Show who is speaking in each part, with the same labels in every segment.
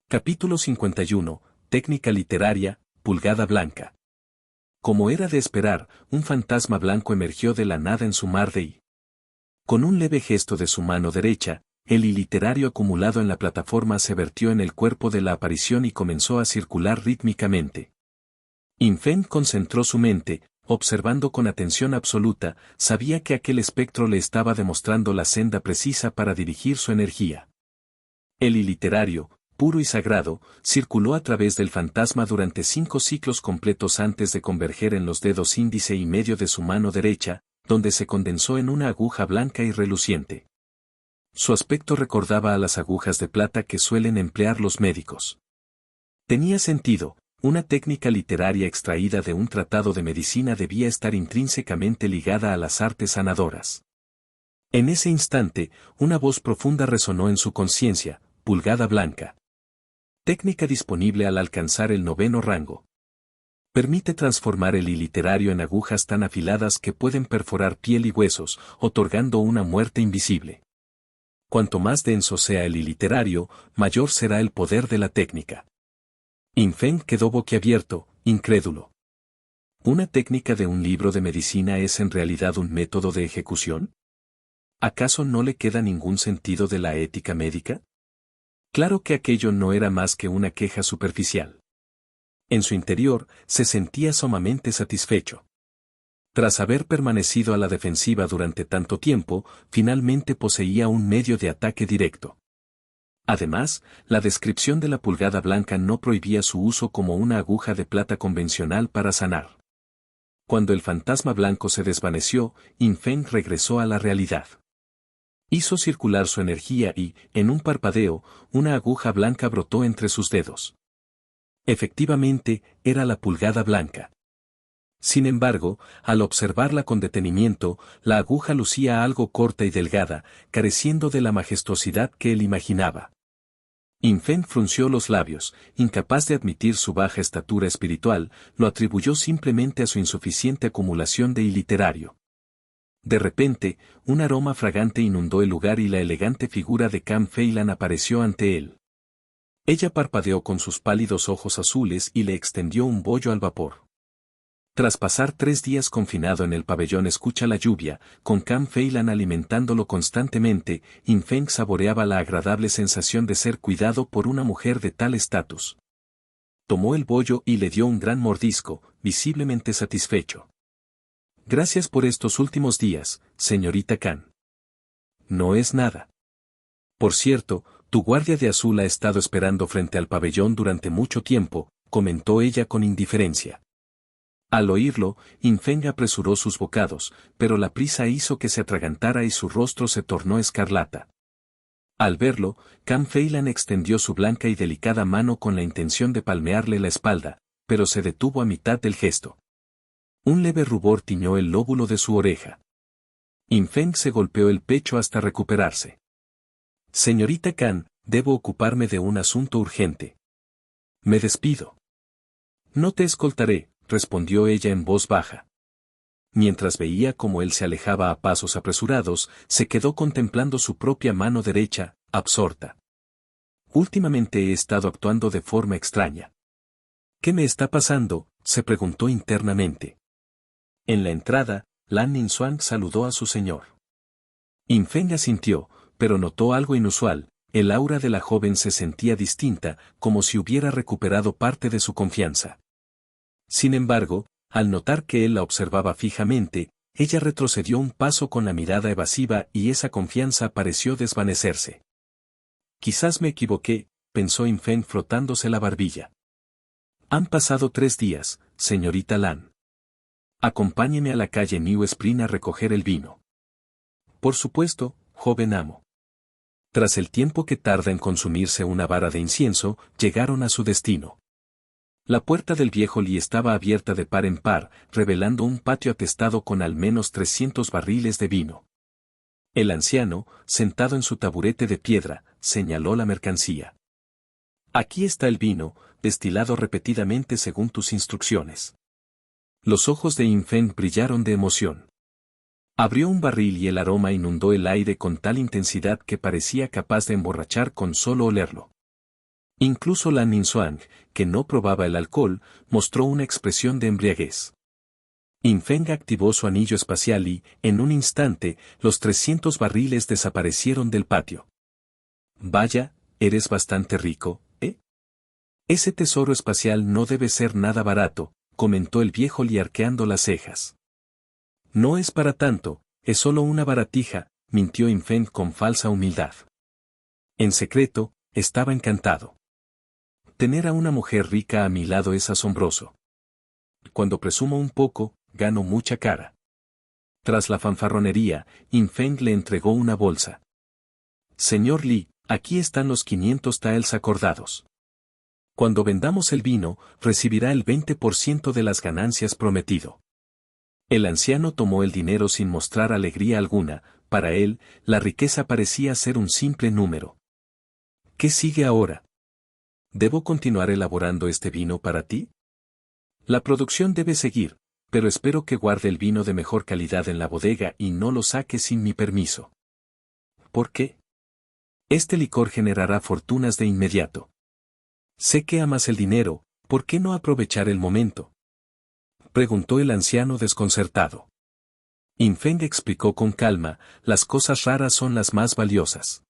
Speaker 1: Capítulo 51. Técnica literaria, pulgada blanca. Como era de esperar, un fantasma blanco emergió de la nada en su mar de y. Con un leve gesto de su mano derecha, el iliterario acumulado en la plataforma se vertió en el cuerpo de la aparición y comenzó a circular rítmicamente. Infeng concentró su mente, observando con atención absoluta, sabía que aquel espectro le estaba demostrando la senda precisa para dirigir su energía. El iliterario, puro y sagrado, circuló a través del fantasma durante 5 ciclos completos antes de converger en los dedos índice y medio de su mano derecha, donde se condensó en una aguja blanca y reluciente. Su aspecto recordaba a las agujas de plata que suelen emplear los médicos. Tenía sentido, una técnica literaria extraída de un tratado de medicina debía estar intrínsecamente ligada a las artes sanadoras. En ese instante, una voz profunda resonó en su conciencia: pulgada blanca. Técnica disponible al alcanzar el 9º rango. Permite transformar el iliterario en agujas tan afiladas que pueden perforar piel y huesos, otorgando una muerte invisible. Cuanto más denso sea el iliterario, mayor será el poder de la técnica. Infeng quedó boquiabierto, incrédulo. ¿Una técnica de un libro de medicina es en realidad un método de ejecución? ¿Acaso no le queda ningún sentido de la ética médica? Claro que aquello no era más que una queja superficial. En su interior, se sentía sumamente satisfecho. Tras haber permanecido a la defensiva durante tanto tiempo, finalmente poseía un medio de ataque directo. Además, la descripción de la pulgada blanca no prohibía su uso como una aguja de plata convencional para sanar. Cuando el fantasma blanco se desvaneció, Infeng regresó a la realidad. Hizo circular su energía y, en un parpadeo, una aguja blanca brotó entre sus dedos. Efectivamente, era la pulgada blanca. Sin embargo, al observarla con detenimiento, la aguja lucía algo corta y delgada, careciendo de la majestuosidad que él imaginaba. Infeng frunció los labios, incapaz de admitir su baja estatura espiritual, lo atribuyó simplemente a su insuficiente acumulación de iliterario. De repente, un aroma fragante inundó el lugar y la elegante figura de Cam Phelan apareció ante él. Ella parpadeó con sus pálidos ojos azules y le extendió un bollo al vapor. Tras pasar 3 días confinado en el pabellón Escucha la Lluvia, con Cam Phelan alimentándolo constantemente, Infeng saboreaba la agradable sensación de ser cuidado por una mujer de tal estatus. Tomó el bollo y le dio un gran mordisco, visiblemente satisfecho. Gracias por estos últimos días, señorita Khan. No es nada. Por cierto, tu guardia de azul ha estado esperando frente al pabellón durante mucho tiempo, comentó ella con indiferencia. Al oírlo, Infeng apresuró sus bocados, pero la prisa hizo que se atragantara y su rostro se tornó escarlata. Al verlo, Cam Phelan extendió su blanca y delicada mano con la intención de palmearle la espalda, pero se detuvo a mitad del gesto. Un leve rubor tiñó el lóbulo de su oreja. Infeng se golpeó el pecho hasta recuperarse. Señorita Khan, debo ocuparme de un asunto urgente. Me despido. No te escoltaré, respondió ella en voz baja. Mientras veía cómo él se alejaba a pasos apresurados, se quedó contemplando su propia mano derecha, absorta. Últimamente he estado actuando de forma extraña. ¿Qué me está pasando?, se preguntó internamente. En la entrada, Lan Ninzuan saludó a su señor. Infeng asintió, pero notó algo inusual: el aura de la joven se sentía distinta, como si hubiera recuperado parte de su confianza. Sin embargo, al notar que él la observaba fijamente, ella retrocedió un paso con la mirada evasiva y esa confianza pareció desvanecerse. Quizás me equivoqué, pensó Infeng frotándose la barbilla. Han pasado 3 días, señorita Lan. Acompáñeme a la calle New Spring a recoger el vino. Por supuesto, joven amo. Tras el tiempo que tarda en consumirse una vara de incienso, llegaron a su destino. La puerta del viejo Li estaba abierta de par en par, revelando un patio atestado con al menos 300 barriles de vino. El anciano, sentado en su taburete de piedra, señaló la mercancía. Aquí está el vino, destilado repetidamente según tus instrucciones. Los ojos de Infeng brillaron de emoción. Abrió un barril y el aroma inundó el aire con tal intensidad que parecía capaz de emborrachar con solo olerlo. Incluso Lan Ninzuang, que no probaba el alcohol, mostró una expresión de embriaguez. Infeng activó su anillo espacial y, en un instante, los 300 barriles desaparecieron del patio. Vaya, eres bastante rico, ¿eh? Ese tesoro espacial no debe ser nada barato, comentó el viejo Li arqueando las cejas. No es para tanto, es solo una baratija, mintió Infeng con falsa humildad. En secreto, estaba encantado. Tener a una mujer rica a mi lado es asombroso. Cuando presumo un poco, gano mucha cara. Tras la fanfarronería, Infeng le entregó una bolsa. Señor Li, aquí están los 500 taels acordados. Cuando vendamos el vino, recibirá el 20% de las ganancias prometido. El anciano tomó el dinero sin mostrar alegría alguna, para él, la riqueza parecía ser un simple número. ¿Qué sigue ahora? ¿Debo continuar elaborando este vino para ti? La producción debe seguir, pero espero que guarde el vino de mejor calidad en la bodega y no lo saque sin mi permiso. ¿Por qué? Este licor generará fortunas de inmediato. Sé que amas el dinero, ¿por qué no aprovechar el momento? Preguntó el anciano desconcertado. Infeng explicó con calma, las cosas raras son las más valiosas.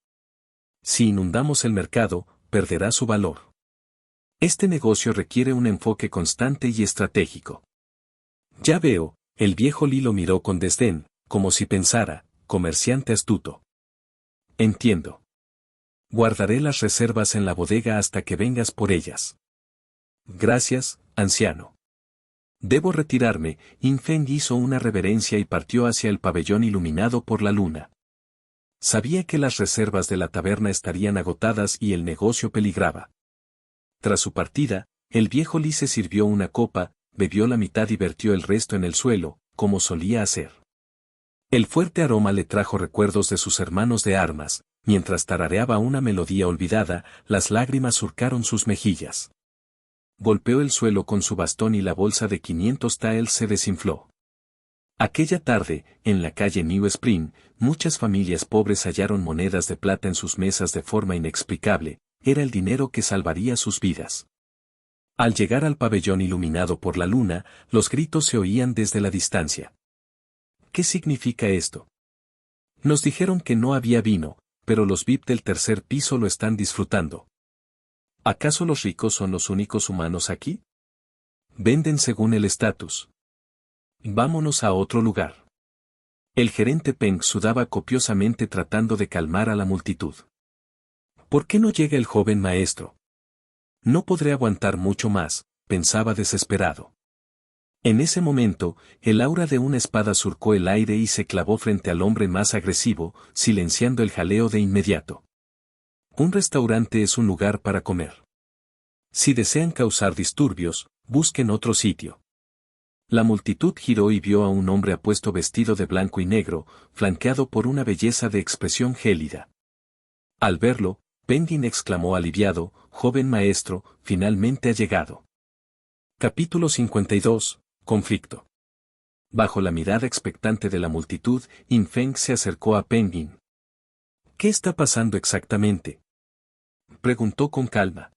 Speaker 1: Si inundamos el mercado, perderá su valor. Este negocio requiere un enfoque constante y estratégico. Ya veo, el viejo Li lo miró con desdén, como si pensara, comerciante astuto. Entiendo. Guardaré las reservas en la bodega hasta que vengas por ellas. Gracias, anciano. Debo retirarme. Infeng hizo una reverencia y partió hacia el pabellón iluminado por la luna. Sabía que las reservas de la taberna estarían agotadas y el negocio peligraba. Tras su partida, el viejo Li se sirvió una copa, bebió la mitad y vertió el resto en el suelo, como solía hacer. El fuerte aroma le trajo recuerdos de sus hermanos de armas, mientras tarareaba una melodía olvidada, las lágrimas surcaron sus mejillas. Golpeó el suelo con su bastón y la bolsa de 500 taels se desinfló. Aquella tarde, en la calle New Spring, muchas familias pobres hallaron monedas de plata en sus mesas de forma inexplicable, era el dinero que salvaría sus vidas. Al llegar al pabellón iluminado por la luna, los gritos se oían desde la distancia. ¿Qué significa esto? Nos dijeron que no había vino, pero los VIP del tercer piso lo están disfrutando. ¿Acaso los ricos son los únicos humanos aquí? Venden según el estatus. Vámonos a otro lugar. El gerente Peng sudaba copiosamente tratando de calmar a la multitud. ¿Por qué no llega el joven maestro? No podré aguantar mucho más, pensaba desesperado. En ese momento, el aura de una espada surcó el aire y se clavó frente al hombre más agresivo, silenciando el jaleo de inmediato. Un restaurante es un lugar para comer. Si desean causar disturbios, busquen otro sitio. La multitud giró y vio a un hombre apuesto vestido de blanco y negro, flanqueado por una belleza de expresión gélida. Al verlo, Pending exclamó aliviado, joven maestro, finalmente ha llegado. Capítulo 52, Conflicto. Bajo la mirada expectante de la multitud, Infeng se acercó a Pending. ¿Qué está pasando exactamente? Preguntó con calma.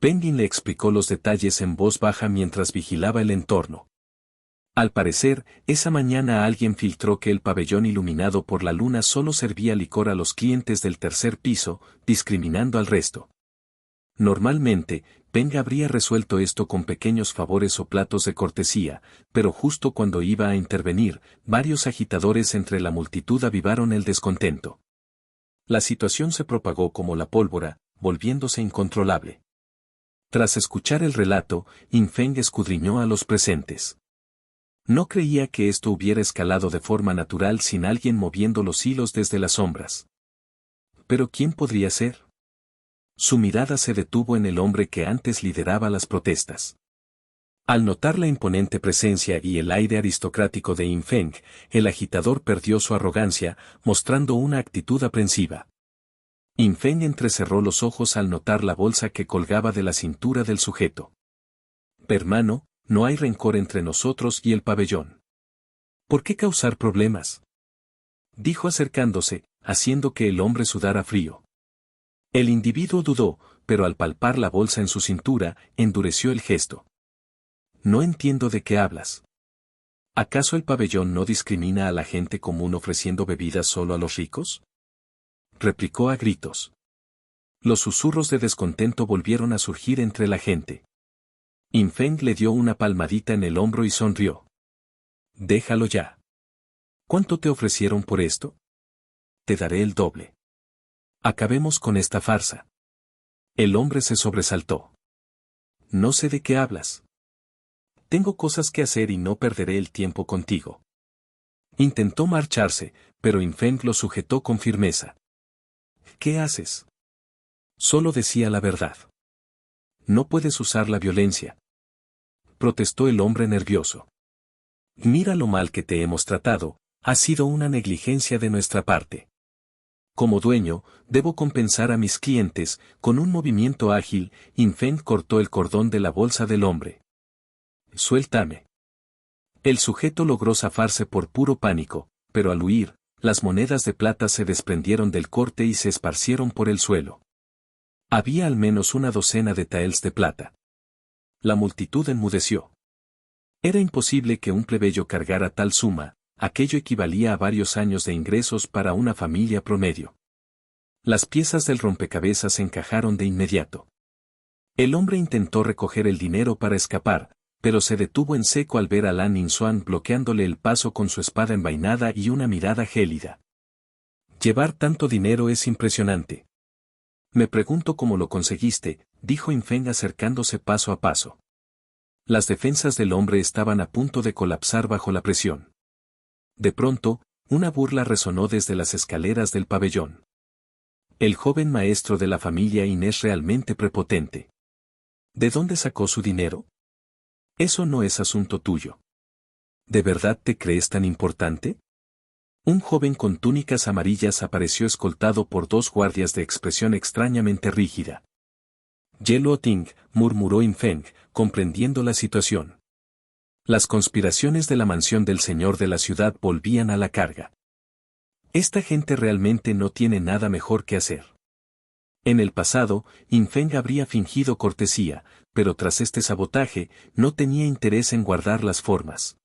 Speaker 1: Pending le explicó los detalles en voz baja mientras vigilaba el entorno. Al parecer, esa mañana alguien filtró que el pabellón iluminado por la luna solo servía licor a los clientes del tercer piso, discriminando al resto. Normalmente, Peng habría resuelto esto con pequeños favores o platos de cortesía, pero justo cuando iba a intervenir, varios agitadores entre la multitud avivaron el descontento. La situación se propagó como la pólvora, volviéndose incontrolable. Tras escuchar el relato, Infeng escudriñó a los presentes. No creía que esto hubiera escalado de forma natural sin alguien moviendo los hilos desde las sombras. ¿Pero quién podría ser? Su mirada se detuvo en el hombre que antes lideraba las protestas. Al notar la imponente presencia y el aire aristocrático de Infeng, el agitador perdió su arrogancia, mostrando una actitud aprensiva. Infeng entrecerró los ojos al notar la bolsa que colgaba de la cintura del sujeto. Hermano, no hay rencor entre nosotros y el pabellón. ¿Por qué causar problemas? Dijo acercándose, haciendo que el hombre sudara frío. El individuo dudó, pero al palpar la bolsa en su cintura, endureció el gesto. No entiendo de qué hablas. ¿Acaso el pabellón no discrimina a la gente común ofreciendo bebidas solo a los ricos? Replicó a gritos. Los susurros de descontento volvieron a surgir entre la gente. In Feng le dio una palmadita en el hombro y sonrió. Déjalo ya. ¿Cuánto te ofrecieron por esto? Te daré el doble. Acabemos con esta farsa. El hombre se sobresaltó. No sé de qué hablas. Tengo cosas que hacer y no perderé el tiempo contigo. Intentó marcharse, pero In Feng lo sujetó con firmeza. ¿Qué haces? Solo decía la verdad. No puedes usar la violencia. Protestó el hombre nervioso. Mira lo mal que te hemos tratado, ha sido una negligencia de nuestra parte. Como dueño, debo compensar a mis clientes. Con un movimiento ágil, In Feng cortó el cordón de la bolsa del hombre. Suéltame. El sujeto logró zafarse por puro pánico, pero al huir, las monedas de plata se desprendieron del corte y se esparcieron por el suelo. Había al menos una docena de taels de plata. La multitud enmudeció. Era imposible que un plebeyo cargara tal suma, aquello equivalía a varios años de ingresos para una familia promedio. Las piezas del rompecabezas encajaron de inmediato. El hombre intentó recoger el dinero para escapar, pero se detuvo en seco al ver a Lan Ningxuan bloqueándole el paso con su espada envainada y una mirada gélida. Llevar tanto dinero es impresionante. Me pregunto cómo lo conseguiste, dijo In Feng acercándose paso a paso. Las defensas del hombre estaban a punto de colapsar bajo la presión. De pronto, una burla resonó desde las escaleras del pabellón. El joven maestro de la familia In es realmente prepotente. ¿De dónde sacó su dinero? Eso no es asunto tuyo. ¿De verdad te crees tan importante? Un joven con túnicas amarillas apareció escoltado por dos guardias de expresión extrañamente rígida. Ye Ting, murmuró In Feng, comprendiendo la situación. Las conspiraciones de la mansión del señor de la ciudad volvían a la carga. Esta gente realmente no tiene nada mejor que hacer. En el pasado, In Feng habría fingido cortesía, pero tras este sabotaje, no tenía interés en guardar las formas.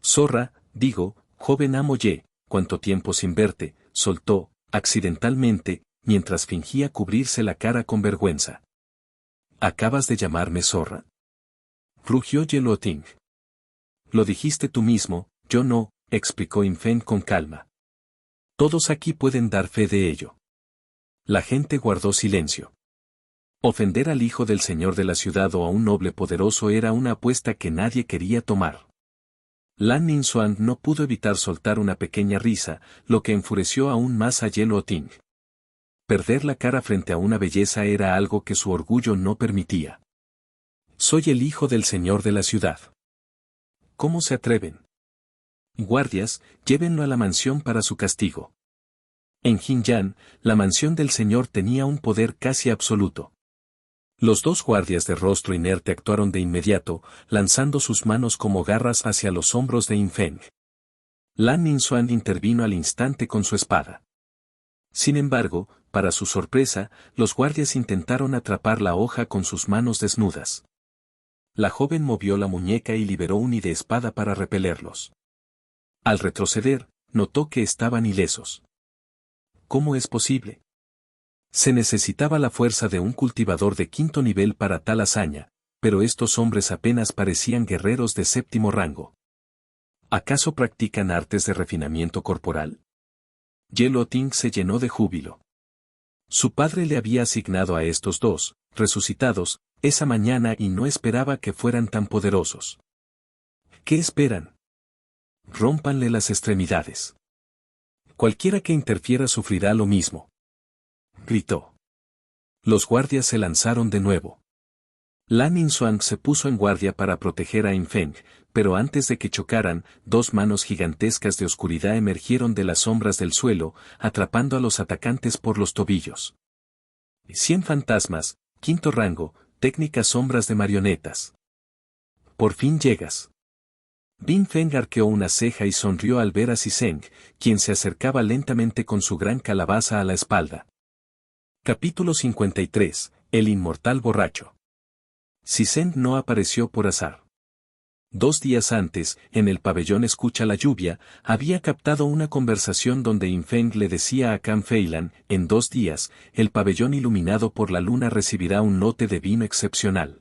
Speaker 1: Zorra, digo, joven amo Ye, cuánto tiempo sin verte, soltó, accidentalmente, mientras fingía cubrirse la cara con vergüenza. ¿Acabas de llamarme zorra? Rugió Ye Ting. Lo dijiste tú mismo, yo no, explicó In Feng con calma. Todos aquí pueden dar fe de ello. La gente guardó silencio. Ofender al hijo del señor de la ciudad o a un noble poderoso era una apuesta que nadie quería tomar. Lan Ningxuan no pudo evitar soltar una pequeña risa, lo que enfureció aún más a Ye Ting. Perder la cara frente a una belleza era algo que su orgullo no permitía. Soy el hijo del señor de la ciudad. ¿Cómo se atreven? Guardias, llévenlo a la mansión para su castigo. En Jinyan, la mansión del señor tenía un poder casi absoluto. Los dos guardias de rostro inerte actuaron de inmediato, lanzando sus manos como garras hacia los hombros de In Feng. Lan Ningxuan intervino al instante con su espada. Sin embargo, para su sorpresa, los guardias intentaron atrapar la hoja con sus manos desnudas. La joven movió la muñeca y liberó un hide espada para repelerlos. Al retroceder, notó que estaban ilesos. ¿Cómo es posible? Se necesitaba la fuerza de un cultivador de quinto nivel para tal hazaña, pero estos hombres apenas parecían guerreros de séptimo rango. ¿Acaso practican artes de refinamiento corporal? Ye Ting se llenó de júbilo. Su padre le había asignado a estos dos, resucitados, esa mañana y no esperaba que fueran tan poderosos. ¿Qué esperan? Rómpanle las extremidades. Cualquiera que interfiera sufrirá lo mismo. Gritó. Los guardias se lanzaron de nuevo. Lan Ningxuan se puso en guardia para proteger a In Feng, pero antes de que chocaran, dos manos gigantescas de oscuridad emergieron de las sombras del suelo, atrapando a los atacantes por los tobillos. 100 fantasmas, quinto rango, técnicas sombras de marionetas. Por fin llegas. In Feng arqueó una ceja y sonrió al ver a Zheng, quien se acercaba lentamente con su gran calabaza a la espalda. Capítulo 53. El inmortal borracho. Sisen no apareció por azar. 2 días antes, en el pabellón Escucha la lluvia, había captado una conversación donde Infeng le decía a Can Feilan, en 2 días, el pabellón iluminado por la luna recibirá un lote de vino excepcional.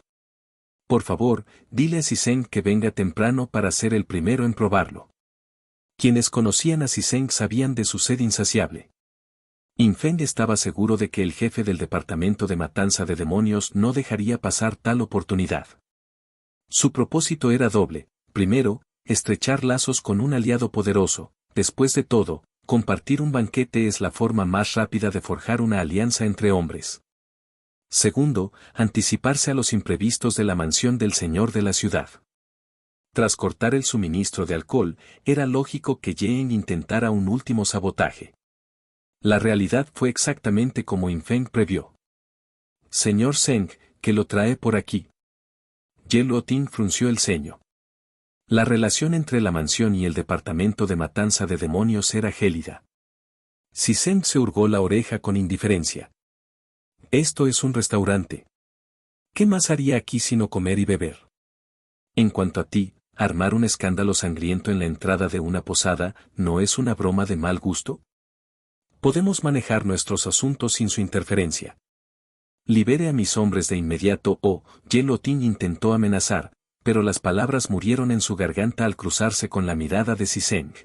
Speaker 1: Por favor, dile a Sisen que venga temprano para ser el primero en probarlo. Quienes conocían a Sisen sabían de su sed insaciable. Infeng estaba seguro de que el jefe del departamento de matanza de demonios no dejaría pasar tal oportunidad. Su propósito era doble: primero, estrechar lazos con un aliado poderoso; después de todo, compartir un banquete es la forma más rápida de forjar una alianza entre hombres. Segundo, anticiparse a los imprevistos de la mansión del señor de la ciudad. Tras cortar el suministro de alcohol, era lógico que Jane intentara un último sabotaje. La realidad fue exactamente como Infeng previó. «Señor Zeng, ¿qué lo trae por aquí?». Ye Luoting frunció el ceño. La relación entre la mansión y el departamento de matanza de demonios era gélida. Sisen se hurgó la oreja con indiferencia. «Esto es un restaurante. ¿Qué más haría aquí sino comer y beber? En cuanto a ti, armar un escándalo sangriento en la entrada de una posada, ¿no es una broma de mal gusto? Podemos manejar nuestros asuntos sin su interferencia. Libere a mis hombres de inmediato o». Ye Luoting intentó amenazar, pero las palabras murieron en su garganta al cruzarse con la mirada de Sisen.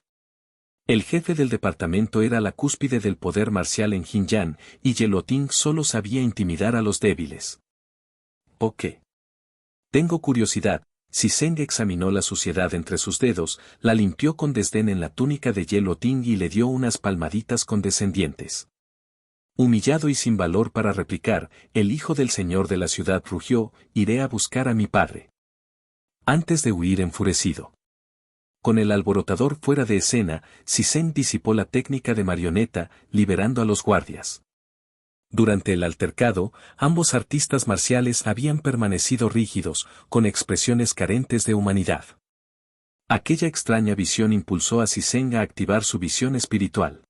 Speaker 1: El jefe del departamento era la cúspide del poder marcial en Jinyan, y Ye Luoting solo sabía intimidar a los débiles. ¿O qué? Tengo curiosidad. Sisen examinó la suciedad entre sus dedos, la limpió con desdén en la túnica de Ye Luoting y le dio unas palmaditas condescendientes. Humillado y sin valor para replicar, el hijo del señor de la ciudad rugió: «Iré a buscar a mi padre». Antes de huir enfurecido. Con el alborotador fuera de escena, Sisen disipó la técnica de marioneta, liberando a los guardias. Durante el altercado, ambos artistas marciales habían permanecido rígidos, con expresiones carentes de humanidad. Aquella extraña visión impulsó a Sisen a activar su visión espiritual.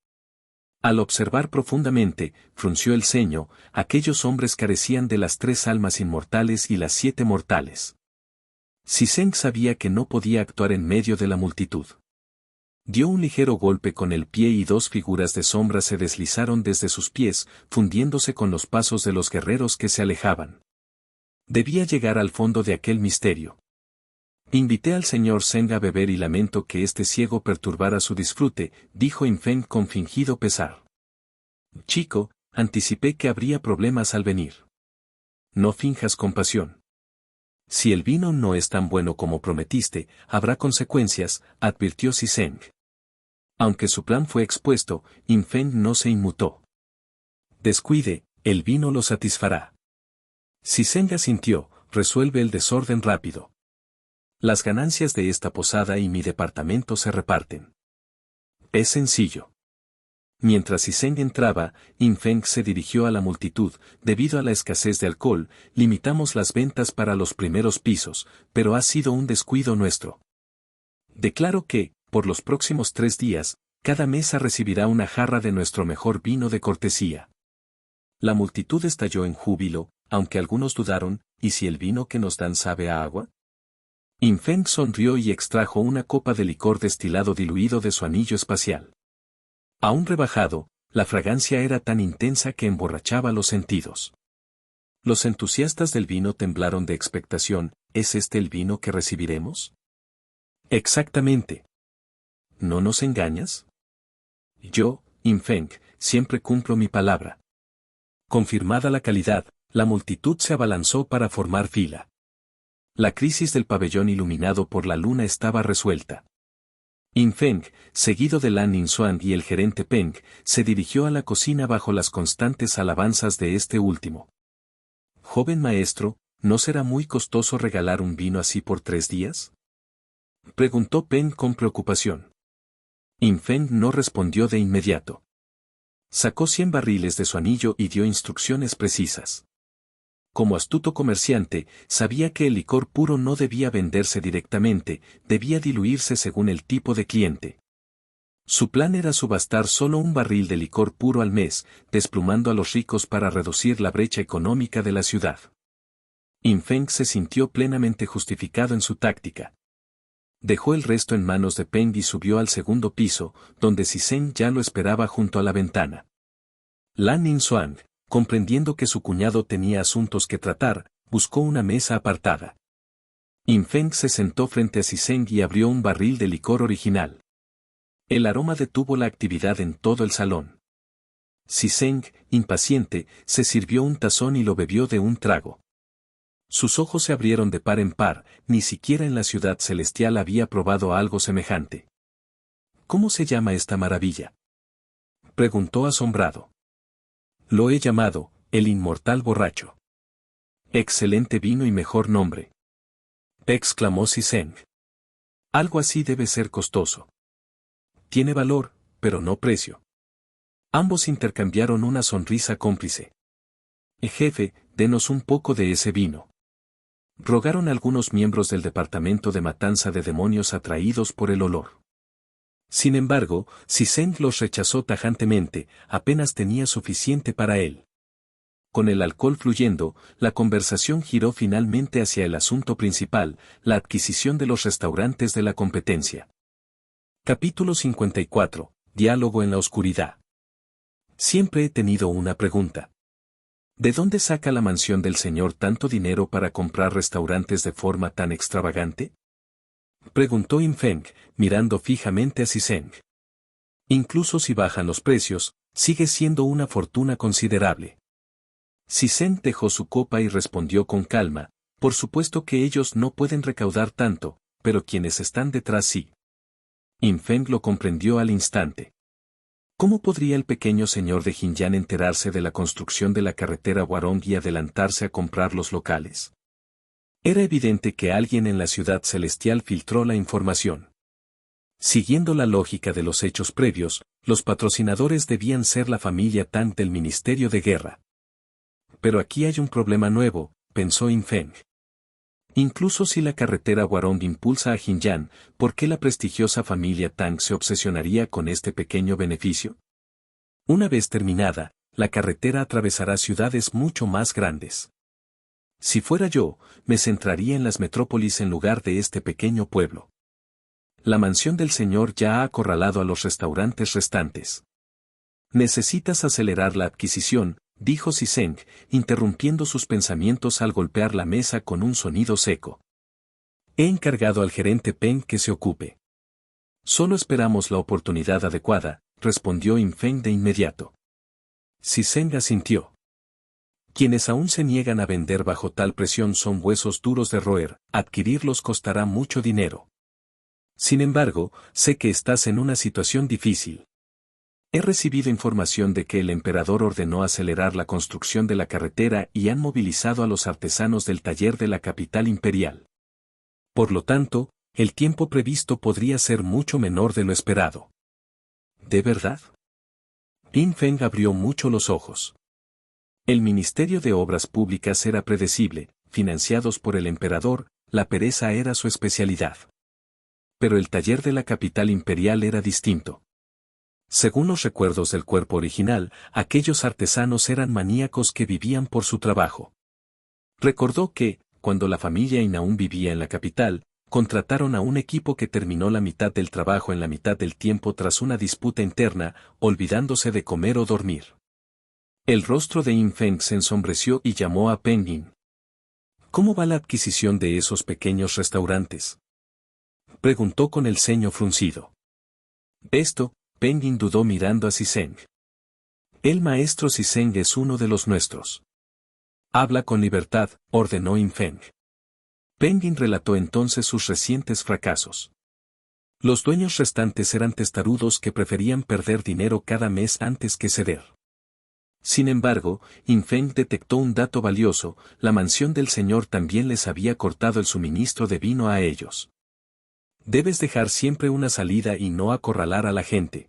Speaker 1: Al observar profundamente, frunció el ceño: aquellos hombres carecían de las 3 almas inmortales y las 7 mortales. Sisen sabía que no podía actuar en medio de la multitud. Dio un ligero golpe con el pie y 2 figuras de sombra se deslizaron desde sus pies, fundiéndose con los pasos de los guerreros que se alejaban. Debía llegar al fondo de aquel misterio. «Invité al señor Zeng a beber y lamento que este ciego perturbara su disfrute», dijo Infeng con fingido pesar. «Chico, anticipé que habría problemas al venir. No finjas compasión. Si el vino no es tan bueno como prometiste, habrá consecuencias», advirtió Sisen. Aunque su plan fue expuesto, Infeng no se inmutó. «Descuide, el vino lo satisfará». Sisen asintió: «Resuelve el desorden rápido. Las ganancias de esta posada y mi departamento se reparten. Es sencillo». Mientras Sisen entraba, Infeng se dirigió a la multitud: «Debido a la escasez de alcohol, limitamos las ventas para los primeros pisos, pero ha sido un descuido nuestro. Declaro que, por los próximos 3 días, cada mesa recibirá una jarra de nuestro mejor vino de cortesía». La multitud estalló en júbilo, aunque algunos dudaron: «¿Y si el vino que nos dan sabe a agua?». Infeng sonrió y extrajo una copa de licor destilado diluido de su anillo espacial. Aún rebajado, la fragancia era tan intensa que emborrachaba los sentidos. Los entusiastas del vino temblaron de expectación: ¿es este el vino que recibiremos? Exactamente. ¿No nos engañas? Yo, Infeng, siempre cumplo mi palabra. Confirmada la calidad, la multitud se abalanzó para formar fila. La crisis del pabellón iluminado por la luna estaba resuelta. Infeng, seguido de Lan Ninzuan y el gerente Peng, se dirigió a la cocina bajo las constantes alabanzas de este último. «Joven maestro, ¿no será muy costoso regalar un vino así por 3 días?», preguntó Peng con preocupación. Infeng no respondió de inmediato. Sacó 100 barriles de su anillo y dio instrucciones precisas. Como astuto comerciante, sabía que el licor puro no debía venderse directamente, debía diluirse según el tipo de cliente. Su plan era subastar solo un barril de licor puro al mes, desplumando a los ricos para reducir la brecha económica de la ciudad. In Feng se sintió plenamente justificado en su táctica. Dejó el resto en manos de Peng y subió al segundo piso, donde Sisen ya lo esperaba junto a la ventana. Lan Ningxuan, comprendiendo que su cuñado tenía asuntos que tratar, buscó una mesa apartada. In Feng se sentó frente a Sisen y abrió un barril de licor original. El aroma detuvo la actividad en todo el salón. Sisen, impaciente, se sirvió un tazón y lo bebió de un trago. Sus ojos se abrieron de par en par, ni siquiera en la ciudad celestial había probado algo semejante. ¿Cómo se llama esta maravilla?, preguntó asombrado. Lo he llamado, el inmortal borracho. Excelente vino y mejor nombre, exclamó Sisen. Algo así debe ser costoso. Tiene valor, pero no precio. Ambos intercambiaron una sonrisa cómplice. Jefe, denos un poco de ese vino, rogaron algunos miembros del departamento de matanza de demonios atraídos por el olor. Sin embargo, Sisen los rechazó tajantemente, apenas tenía suficiente para él. Con el alcohol fluyendo, la conversación giró finalmente hacia el asunto principal, la adquisición de los restaurantes de la competencia. Capítulo 54. Diálogo en la oscuridad. Siempre he tenido una pregunta. ¿De dónde saca la mansión del señor tanto dinero para comprar restaurantes de forma tan extravagante?, preguntó In Feng, mirando fijamente a Sisen. Incluso si bajan los precios, sigue siendo una fortuna considerable. Sisen dejó su copa y respondió con calma, por supuesto que ellos no pueden recaudar tanto, pero quienes están detrás sí. In Feng lo comprendió al instante. ¿Cómo podría el pequeño señor de Jinyan enterarse de la construcción de la carretera Huarong y adelantarse a comprar los locales? Era evidente que alguien en la ciudad celestial filtró la información. Siguiendo la lógica de los hechos previos, los patrocinadores debían ser la familia Tang del Ministerio de Guerra. Pero aquí hay un problema nuevo, pensó In Feng. Incluso si la carretera Huarong impulsa a Jinyan, ¿por qué la prestigiosa familia Tang se obsesionaría con este pequeño beneficio? Una vez terminada, la carretera atravesará ciudades mucho más grandes. Si fuera yo, me centraría en las metrópolis en lugar de este pequeño pueblo. La mansión del señor ya ha acorralado a los restaurantes restantes. Necesitas acelerar la adquisición, dijo Sisen, interrumpiendo sus pensamientos al golpear la mesa con un sonido seco. He encargado al gerente Peng que se ocupe. Solo esperamos la oportunidad adecuada, respondió In Feng de inmediato. Sisen asintió. Quienes aún se niegan a vender bajo tal presión son huesos duros de roer, adquirirlos costará mucho dinero. Sin embargo, sé que estás en una situación difícil. He recibido información de que el emperador ordenó acelerar la construcción de la carretera y han movilizado a los artesanos del taller de la capital imperial. Por lo tanto, el tiempo previsto podría ser mucho menor de lo esperado. ¿De verdad? In Feng abrió mucho los ojos. El Ministerio de Obras Públicas era predecible, financiados por el emperador, la pereza era su especialidad. Pero el taller de la capital imperial era distinto. Según los recuerdos del cuerpo original, aquellos artesanos eran maníacos que vivían por su trabajo. Recordó que, cuando la familia Yin aún vivía en la capital, contrataron a un equipo que terminó la mitad del trabajo en la mitad del tiempo tras una disputa interna, olvidándose de comer o dormir. El rostro de In Feng se ensombreció y llamó a Peng Yin. ¿Cómo va la adquisición de esos pequeños restaurantes?, preguntó con el ceño fruncido. Esto, Peng Yin dudó mirando a Sisen. El maestro Sisen es uno de los nuestros. Habla con libertad, ordenó In Feng. Peng Yin relató entonces sus recientes fracasos. Los dueños restantes eran testarudos que preferían perder dinero cada mes antes que ceder. Sin embargo, In Feng detectó un dato valioso, la mansión del señor también les había cortado el suministro de vino a ellos. Debes dejar siempre una salida y no acorralar a la gente.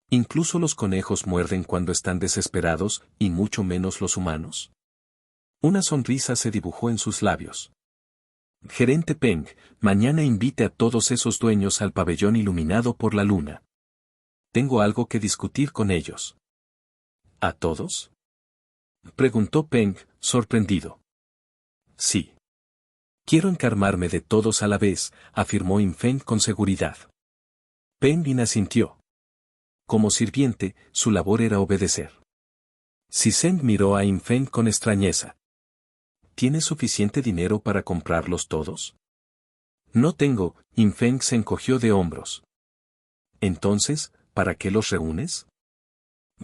Speaker 1: Incluso los conejos muerden cuando están desesperados, y mucho menos los humanos. Una sonrisa se dibujó en sus labios. Gerente Peng, mañana invite a todos esos dueños al pabellón iluminado por la luna. Tengo algo que discutir con ellos. ¿A todos?, preguntó Peng, sorprendido. Sí. Quiero encarmarme de todos a la vez, afirmó Yin Feng con seguridad. Peng Yin asintió. Como sirviente, su labor era obedecer. Si Zheng miró a Yin Feng con extrañeza. ¿Tienes suficiente dinero para comprarlos todos? No tengo, Yin Feng se encogió de hombros. Entonces, ¿para qué los reúnes?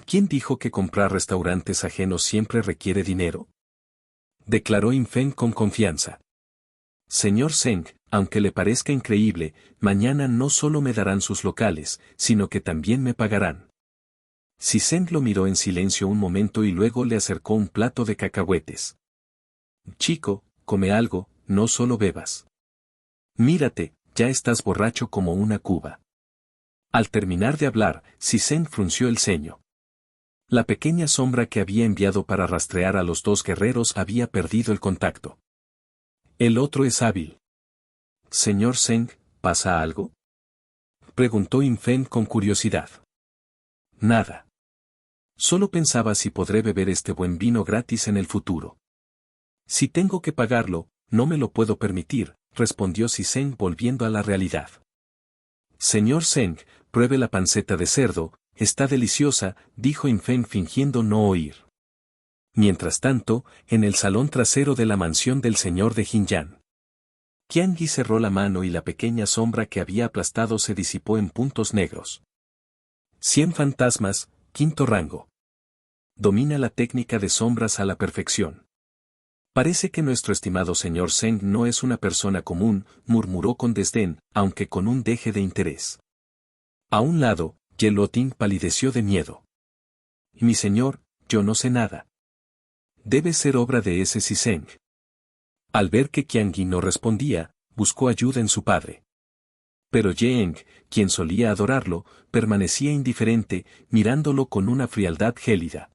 Speaker 1: ¿Quién dijo que comprar restaurantes ajenos siempre requiere dinero?, declaró Yin Feng con confianza. Señor Zheng, aunque le parezca increíble, mañana no solo me darán sus locales, sino que también me pagarán. Si Zheng lo miró en silencio un momento y luego le acercó un plato de cacahuetes. Chico, come algo, no solo bebas. Mírate, ya estás borracho como una cuba. Al terminar de hablar, Si Zheng frunció el ceño. La pequeña sombra que había enviado para rastrear a los dos guerreros había perdido el contacto. El otro es hábil. Señor Zheng, ¿pasa algo?, preguntó Yin Feng con curiosidad. Nada. Solo pensaba si podré beber este buen vino gratis en el futuro. Si tengo que pagarlo, no me lo puedo permitir, respondió Si Zheng volviendo a la realidad. Señor Zheng, pruebe la panceta de cerdo, está deliciosa, dijo Yin Feng fingiendo no oír. Mientras tanto, en el salón trasero de la mansión del señor de Jinyan. Qian Yi cerró la mano y la pequeña sombra que había aplastado se disipó en puntos negros. 100 fantasmas, quinto rango. Domina la técnica de sombras a la perfección. Parece que nuestro estimado señor Zheng no es una persona común, murmuró con desdén, aunque con un deje de interés. A un lado, Yeloting palideció de miedo. Mi señor, yo no sé nada. Debe ser obra de ese Si Zheng. Al ver que Qian Yi no respondía, buscó ayuda en su padre. Pero Yeng, quien solía adorarlo, permanecía indiferente, mirándolo con una frialdad gélida.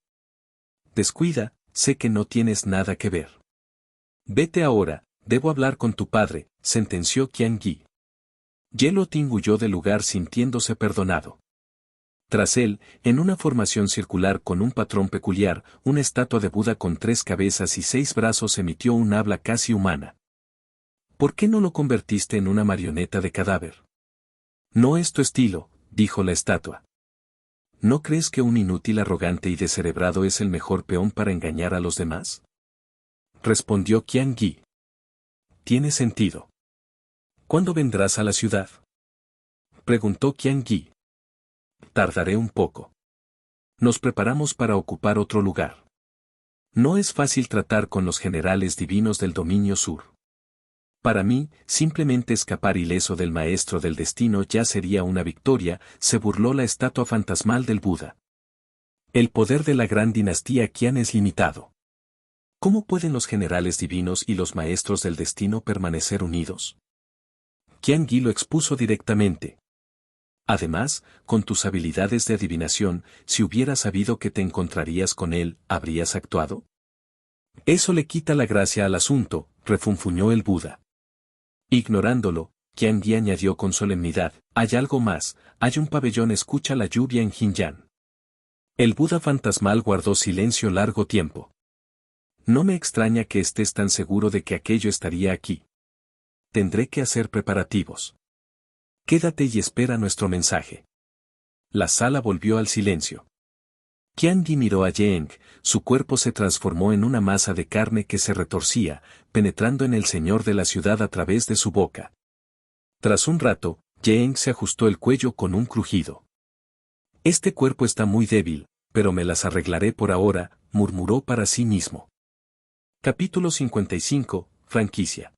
Speaker 1: Descuida, sé que no tienes nada que ver. Vete ahora, debo hablar con tu padre, sentenció Qian Yi. Yeloting huyó del lugar sintiéndose perdonado. Tras él, en una formación circular con un patrón peculiar, una estatua de Buda con 3 cabezas y 6 brazos emitió un habla casi humana. ¿Por qué no lo convertiste en una marioneta de cadáver? No es tu estilo, dijo la estatua. ¿No crees que un inútil arrogante y descerebrado es el mejor peón para engañar a los demás?, respondió Qian Yi. Tiene sentido. ¿Cuándo vendrás a la ciudad?, preguntó Qian Yi. Tardaré un poco. Nos preparamos para ocupar otro lugar. No es fácil tratar con los generales divinos del dominio sur. Para mí, simplemente escapar ileso del maestro del destino ya sería una victoria, se burló la estatua fantasmal del Buda. El poder de la gran dinastía Qian es limitado. ¿Cómo pueden los generales divinos y los maestros del destino permanecer unidos? Qian Yi lo expuso directamente. Además, con tus habilidades de adivinación, si hubieras sabido que te encontrarías con él, ¿habrías actuado? Eso le quita la gracia al asunto, refunfuñó el Buda. Ignorándolo, Qian Yi añadió con solemnidad, hay algo más, hay un pabellón escucha la lluvia en Jinyan. El Buda fantasmal guardó silencio largo tiempo. No me extraña que estés tan seguro de que aquello estaría aquí. Tendré que hacer preparativos. Quédate y espera nuestro mensaje. La sala volvió al silencio. Qian Yi miró a Yeng, su cuerpo se transformó en una masa de carne que se retorcía, penetrando en el señor de la ciudad a través de su boca. Tras un rato, Yeng se ajustó el cuello con un crujido. Este cuerpo está muy débil, pero me las arreglaré por ahora, murmuró para sí mismo. Capítulo 55, Franquicia.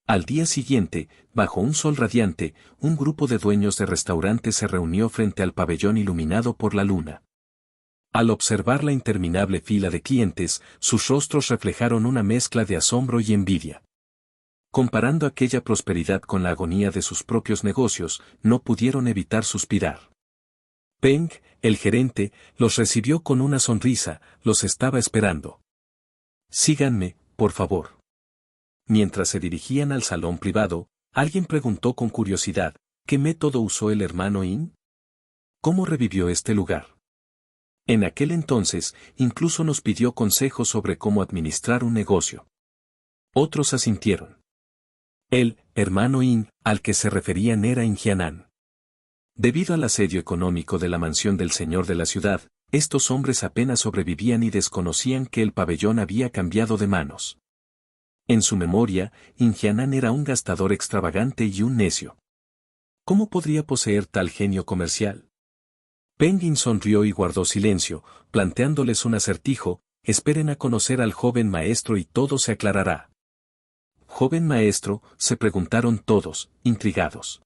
Speaker 1: Al día siguiente, bajo un sol radiante, un grupo de dueños de restaurantes se reunió frente al pabellón iluminado por la luna. Al observar la interminable fila de clientes, sus rostros reflejaron una mezcla de asombro y envidia. Comparando aquella prosperidad con la agonía de sus propios negocios, no pudieron evitar suspirar. Peng, el gerente, los recibió con una sonrisa, los estaba esperando. Síganme, por favor. Mientras se dirigían al salón privado, alguien preguntó con curiosidad, ¿qué método usó el hermano Yin? ¿Cómo revivió este lugar? En aquel entonces, incluso nos pidió consejos sobre cómo administrar un negocio. Otros asintieron. El hermano In, al que se referían era Ingianán. Debido al asedio económico de la mansión del señor de la ciudad, estos hombres apenas sobrevivían y desconocían que el pabellón había cambiado de manos. En su memoria, Ingianán era un gastador extravagante y un necio. ¿Cómo podría poseer tal genio comercial? Penguin sonrió y guardó silencio, planteándoles un acertijo: esperen a conocer al joven maestro y todo se aclarará. ¿Joven maestro?, se preguntaron todos, intrigados.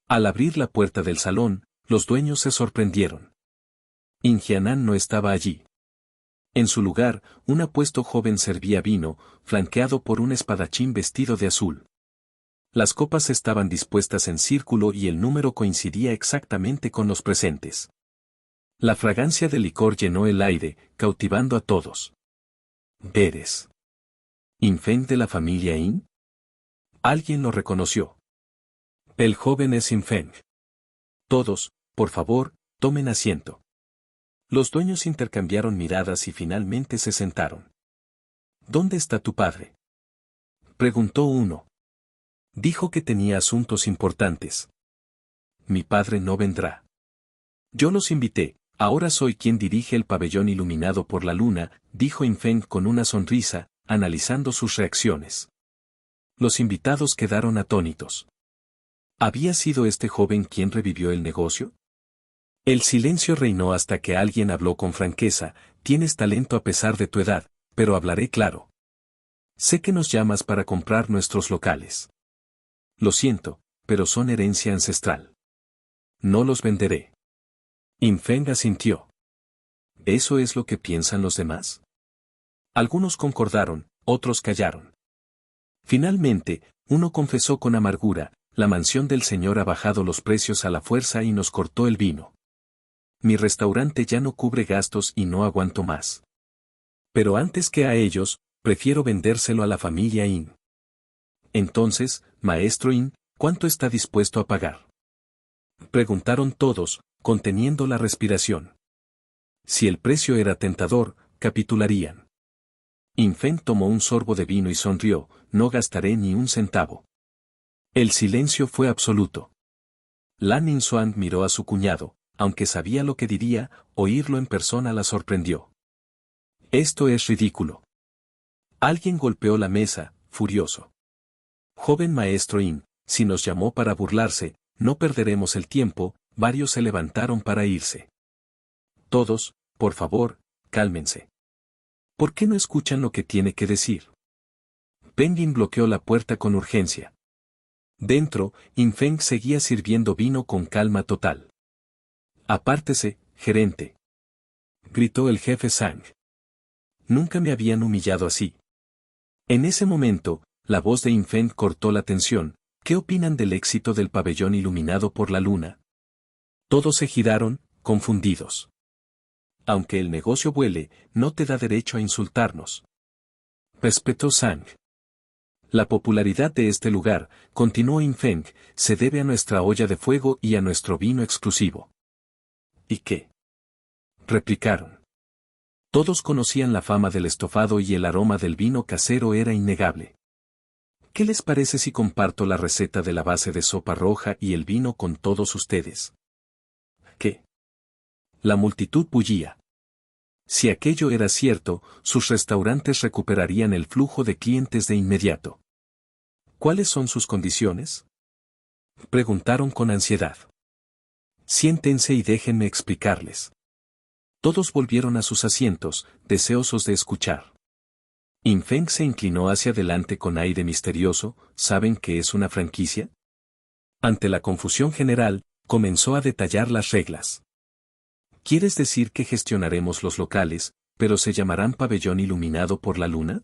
Speaker 1: Al abrir la puerta del salón, los dueños se sorprendieron. Ingianán no estaba allí. En su lugar, un apuesto joven servía vino, flanqueado por un espadachín vestido de azul. Las copas estaban dispuestas en círculo y el número coincidía exactamente con los presentes. La fragancia del licor llenó el aire, cautivando a todos. ¿Eres Infeng de la familia In? Alguien lo reconoció. El joven es Infeng. Todos, por favor, tomen asiento. Los dueños intercambiaron miradas y finalmente se sentaron. ¿Dónde está tu padre?, preguntó uno. Dijo que tenía asuntos importantes. Mi padre no vendrá. Yo los invité, ahora soy quien dirige el pabellón iluminado por la luna, dijo Infeng con una sonrisa, analizando sus reacciones. Los invitados quedaron atónitos. ¿Había sido este joven quien revivió el negocio? El silencio reinó hasta que alguien habló con franqueza: tienes talento a pesar de tu edad, pero hablaré claro. Sé que nos llamas para comprar nuestros locales. Lo siento, pero son herencia ancestral. No los venderé. Infeng asintió. ¿Eso es lo que piensan los demás? Algunos concordaron, otros callaron. Finalmente, uno confesó con amargura: la mansión del señor ha bajado los precios a la fuerza y nos cortó el vino. Mi restaurante ya no cubre gastos y no aguanto más. Pero antes que a ellos, prefiero vendérselo a la familia In. Entonces, maestro In, ¿cuánto está dispuesto a pagar?, preguntaron todos, conteniendo la respiración. Si el precio era tentador, capitularían. Infeng tomó un sorbo de vino y sonrió: no gastaré ni un centavo. El silencio fue absoluto. Lan Inshuang miró a su cuñado. Aunque sabía lo que diría, oírlo en persona la sorprendió. Esto es ridículo. Alguien golpeó la mesa, furioso. Joven maestro In, si nos llamó para burlarse, no perderemos el tiempo. Varios se levantaron para irse. Todos, por favor, cálmense. ¿Por qué no escuchan lo que tiene que decir? Penguin bloqueó la puerta con urgencia. Dentro, Infeng seguía sirviendo vino con calma total. Apártese, gerente, gritó el jefe Zhang. Nunca me habían humillado así. En ese momento, la voz de Infeng cortó la tensión: ¿qué opinan del éxito del pabellón iluminado por la luna? Todos se giraron, confundidos. Aunque el negocio vuele, no te da derecho a insultarnos, respetó Zhang. La popularidad de este lugar, continuó Infeng, se debe a nuestra olla de fuego y a nuestro vino exclusivo. ¿Y qué?, replicaron. Todos conocían la fama del estofado y el aroma del vino casero era innegable. ¿Qué les parece si comparto la receta de la base de sopa roja y el vino con todos ustedes? ¿Qué? La multitud bullía. Si aquello era cierto, sus restaurantes recuperarían el flujo de clientes de inmediato. ¿Cuáles son sus condiciones?, preguntaron con ansiedad. Siéntense y déjenme explicarles. Todos volvieron a sus asientos, deseosos de escuchar. Infeng se inclinó hacia adelante con aire misterioso: ¿saben qué es una franquicia? Ante la confusión general, comenzó a detallar las reglas. ¿Quieres decir que gestionaremos los locales, pero se llamarán pabellón iluminado por la luna?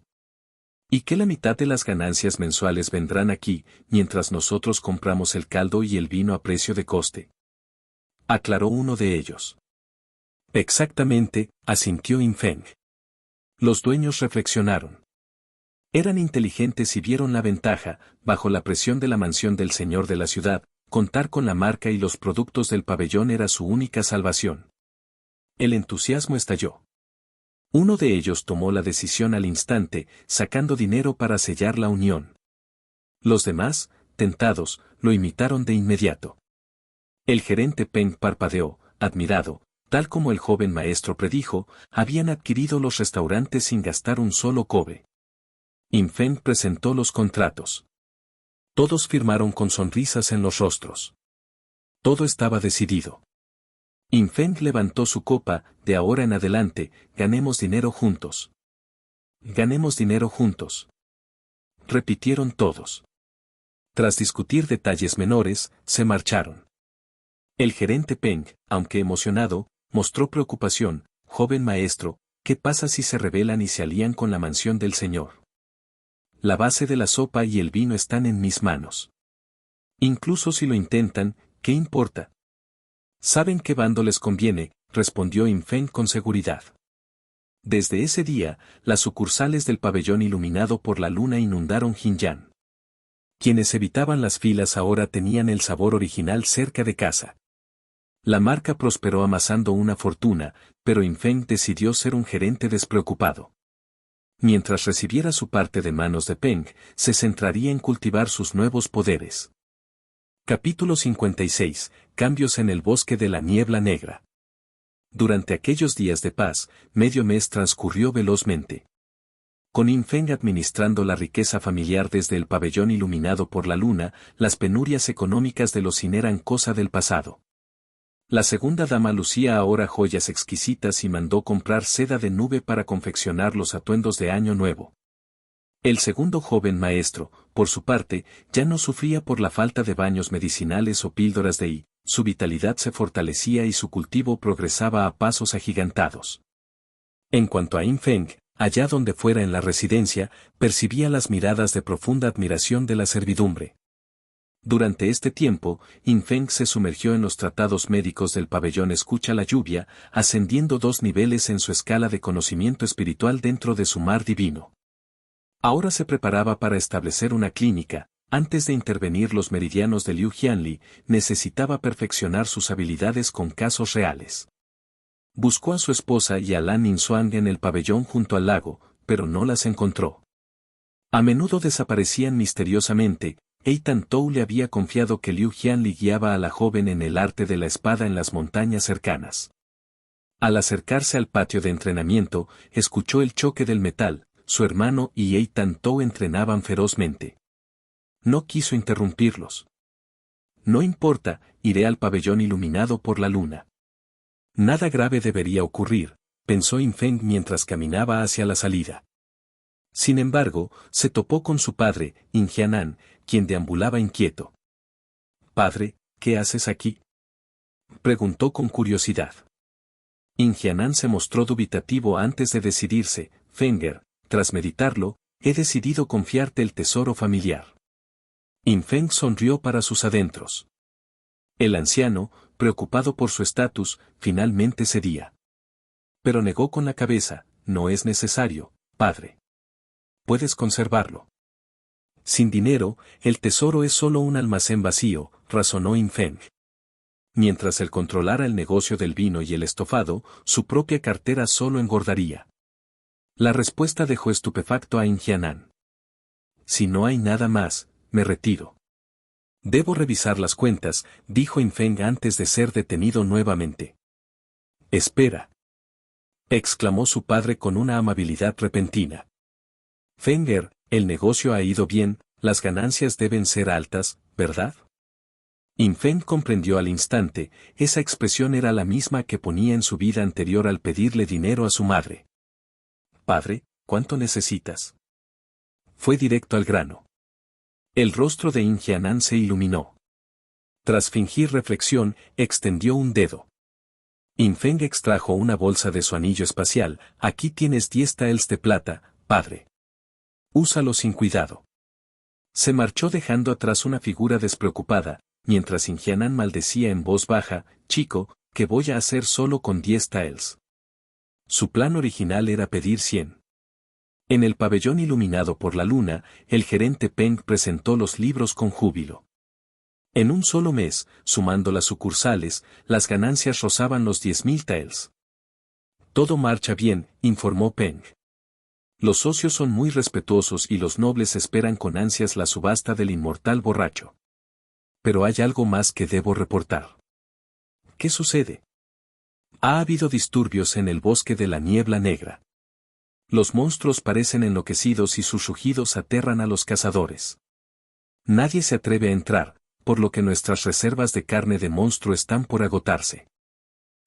Speaker 1: ¿Y que la mitad de las ganancias mensuales vendrán aquí, mientras nosotros compramos el caldo y el vino a precio de coste?, aclaró uno de ellos. Exactamente, asintió Infeng. Los dueños reflexionaron. Eran inteligentes y vieron la ventaja: bajo la presión de la mansión del señor de la ciudad, contar con la marca y los productos del pabellón era su única salvación. El entusiasmo estalló. Uno de ellos tomó la decisión al instante, sacando dinero para sellar la unión. Los demás, tentados, lo imitaron de inmediato. El gerente Peng parpadeó, admirado, tal como el joven maestro predijo, habían adquirido los restaurantes sin gastar un solo kobe. Infeng presentó los contratos. Todos firmaron con sonrisas en los rostros. Todo estaba decidido. Infeng levantó su copa, de ahora en adelante, ganemos dinero juntos. Ganemos dinero juntos. Repitieron todos. Tras discutir detalles menores, se marcharon. El gerente Peng, aunque emocionado, mostró preocupación. Joven maestro, ¿qué pasa si se rebelan y se alían con la mansión del señor? La base de la sopa y el vino están en mis manos. Incluso si lo intentan, ¿qué importa? ¿Saben qué bando les conviene?, respondió Infeng con seguridad. Desde ese día, las sucursales del pabellón iluminado por la luna inundaron Jinyan. Quienes evitaban las filas ahora tenían el sabor original cerca de casa. La marca prosperó amasando una fortuna, pero Infeng decidió ser un gerente despreocupado. Mientras recibiera su parte de manos de Peng, se centraría en cultivar sus nuevos poderes. Capítulo 56. Cambios en el bosque de la niebla negra. Durante aquellos días de paz, medio mes transcurrió velozmente. Con Infeng administrando la riqueza familiar desde el pabellón iluminado por la luna, las penurias económicas de los Sin eran cosa del pasado. La segunda dama lucía ahora joyas exquisitas y mandó comprar seda de nube para confeccionar los atuendos de Año Nuevo. El segundo joven maestro, por su parte, ya no sufría por la falta de baños medicinales o píldoras de yi, su vitalidad se fortalecía y su cultivo progresaba a pasos agigantados. En cuanto a Infeng, allá donde fuera en la residencia, percibía las miradas de profunda admiración de la servidumbre. Durante este tiempo, Infeng se sumergió en los tratados médicos del pabellón Escucha la lluvia, ascendiendo 2 niveles en su escala de conocimiento espiritual dentro de su mar divino. Ahora se preparaba para establecer una clínica. Antes de intervenir los meridianos de Liu Jianli, necesitaba perfeccionar sus habilidades con casos reales. Buscó a su esposa y a Lan Ningxuang en el pabellón junto al lago, pero no las encontró. A menudo desaparecían misteriosamente. Eitan Tou le había confiado que Liu Jianli guiaba a la joven en el arte de la espada en las montañas cercanas. Al acercarse al patio de entrenamiento, escuchó el choque del metal. Su hermano y Eitan Tou entrenaban ferozmente. No quiso interrumpirlos. No importa, iré al pabellón iluminado por la luna. Nada grave debería ocurrir, pensó Infeng mientras caminaba hacia la salida. Sin embargo, se topó con su padre, Ingianan, quien deambulaba inquieto. «Padre, ¿qué haces aquí?», preguntó con curiosidad. Ingianan se mostró dubitativo antes de decidirse. «Fenger, tras meditarlo, he decidido confiarte el tesoro familiar». Infeng sonrió para sus adentros. El anciano, preocupado por su estatus, finalmente cedía. Pero negó con la cabeza: «No es necesario, padre. Puedes conservarlo». «Sin dinero, el tesoro es solo un almacén vacío», razonó Infeng. Mientras él controlara el negocio del vino y el estofado, su propia cartera solo engordaría. La respuesta dejó estupefacto a Ingianan. «Si no hay nada más, me retiro». «Debo revisar las cuentas», dijo Infeng antes de ser detenido nuevamente. «Espera», exclamó su padre con una amabilidad repentina. «Fenger, el negocio ha ido bien, las ganancias deben ser altas, ¿verdad?». Infeng comprendió al instante. Esa expresión era la misma que ponía en su vida anterior al pedirle dinero a su madre. «Padre, ¿cuánto necesitas?». Fue directo al grano. El rostro de Ingianan se iluminó. Tras fingir reflexión, extendió un dedo. Infeng extrajo una bolsa de su anillo espacial. «Aquí tienes 10 taels de plata, padre. Úsalo sin cuidado». Se marchó dejando atrás una figura despreocupada, mientras Ingianan maldecía en voz baja: «Chico, ¿qué voy a hacer solo con 10 taels?». Su plan original era pedir 100. En el pabellón iluminado por la luna, el gerente Peng presentó los libros con júbilo. En un solo mes, sumando las sucursales, las ganancias rozaban los 10.000 taels. Todo marcha bien, informó Peng. Los socios son muy respetuosos y los nobles esperan con ansias la subasta del inmortal borracho. Pero hay algo más que debo reportar. ¿Qué sucede? Ha habido disturbios en el bosque de la niebla negra. Los monstruos parecen enloquecidos y sus rugidos aterran a los cazadores. Nadie se atreve a entrar, por lo que nuestras reservas de carne de monstruo están por agotarse.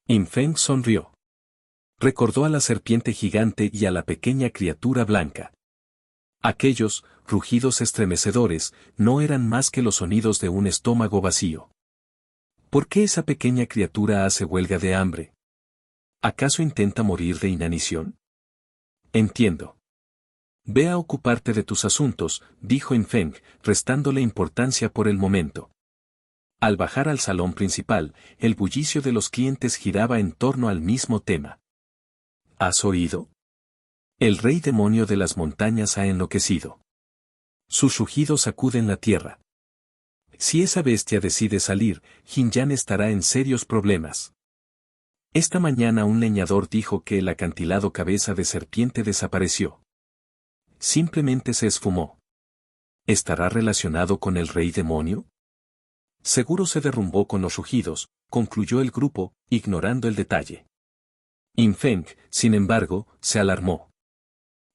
Speaker 1: Infeng sonrió. Recordó a la serpiente gigante y a la pequeña criatura blanca. Aquellos rugidos estremecedores no eran más que los sonidos de un estómago vacío. ¿Por qué esa pequeña criatura hace huelga de hambre? ¿Acaso intenta morir de inanición? Entiendo. Ve a ocuparte de tus asuntos, dijo Infeng, restándole importancia por el momento. Al bajar al salón principal, el bullicio de los clientes giraba en torno al mismo tema. ¿Has oído? El rey demonio de las montañas ha enloquecido. Sus rugidos sacuden la tierra. Si esa bestia decide salir, Jinyan estará en serios problemas. Esta mañana un leñador dijo que el acantilado cabeza de serpiente desapareció. Simplemente se esfumó. ¿Estará relacionado con el rey demonio? Seguro se derrumbó con los rugidos, concluyó el grupo, ignorando el detalle. Infeng, sin embargo, se alarmó.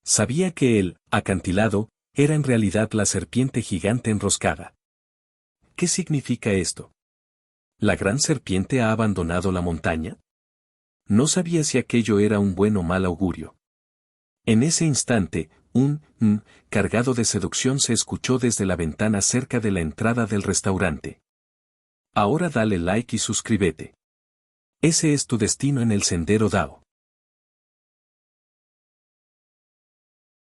Speaker 1: Sabía que el acantilado era en realidad la serpiente gigante enroscada. ¿Qué significa esto? ¿La gran serpiente ha abandonado la montaña? No sabía si aquello era un buen o mal augurio. En ese instante, un cargado de seducción se escuchó desde la ventana cerca de la entrada del restaurante. Ahora dale like y suscríbete. Ese es tu destino en el sendero Dao.